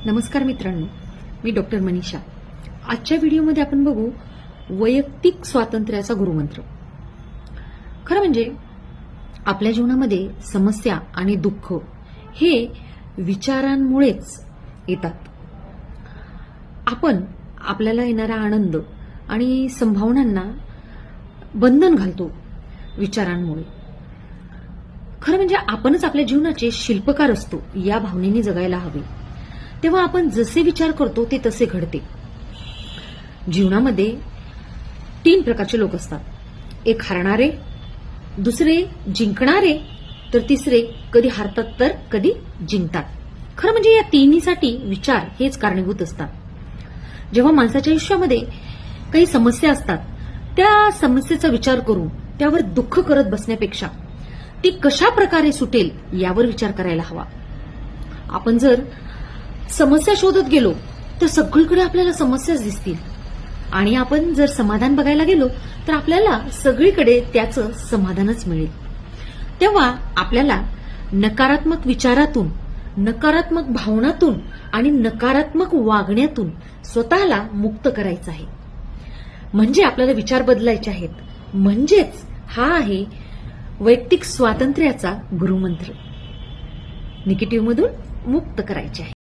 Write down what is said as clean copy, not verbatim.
नमस्कार मित्रांनो, मी डॉक्टर मनीषा. आजच्या व्हिडिओमध्ये आपण बघू वैयक्तिक स्वातंत्र्याचा गुरुमंत्र. खरं म्हणजे आपल्या जीवनामध्ये समस्या आणि दुःख हे विचारांमुळेच येतात. आपण आपल्याला येणारा आनंद आणि संभावनांना बंधन घालतो विचारांमुळे. खरं म्हणजे आपणच आपल्या जीवनाचे शिल्पकार असतो या भावनेने जगायला हवे. तेव्हा आपण जसे विचार करतो ते तसे घडते. जीवनामध्ये 3 प्रकारचे लोक असतात. एक हारणारे, दुसरे जिंकणारे, तर तिसरे कधी हारतात तर कधी जिंकतात. खरं म्हणजे या तिन्हीसाठी विचार हेच कारणीभूत असतात. जेव्हा माणसाच्या आयुष्यामध्ये काही समस्या असतात, त्या समस्येचा विचार करून त्यावर दुःख करत बसण्यापेक्षा ती कशा प्रकारे सुटेल यावर विचार करायला हवा. आपण जर समस्या शोधत गेलो तर सगळीकडे आपल्याला समस्याच दिसतील, आणि आपण जर समाधान बघायला गेलो तर आपल्याला सगळीकडे त्याचं समाधानच मिळेल. तेव्हा आपल्याला नकारात्मक विचारातून, नकारात्मक भावनातून आणि नकारात्मक वागण्यातून स्वतःला मुक्त करायचं आहे. म्हणजे आपल्याला विचार बदलायचे आहेत. म्हणजेच हा आहे वैयक्तिक स्वातंत्र्याचा गुरुमंत्र. निगेटिव्हमधून मुक्त करायचे आहे.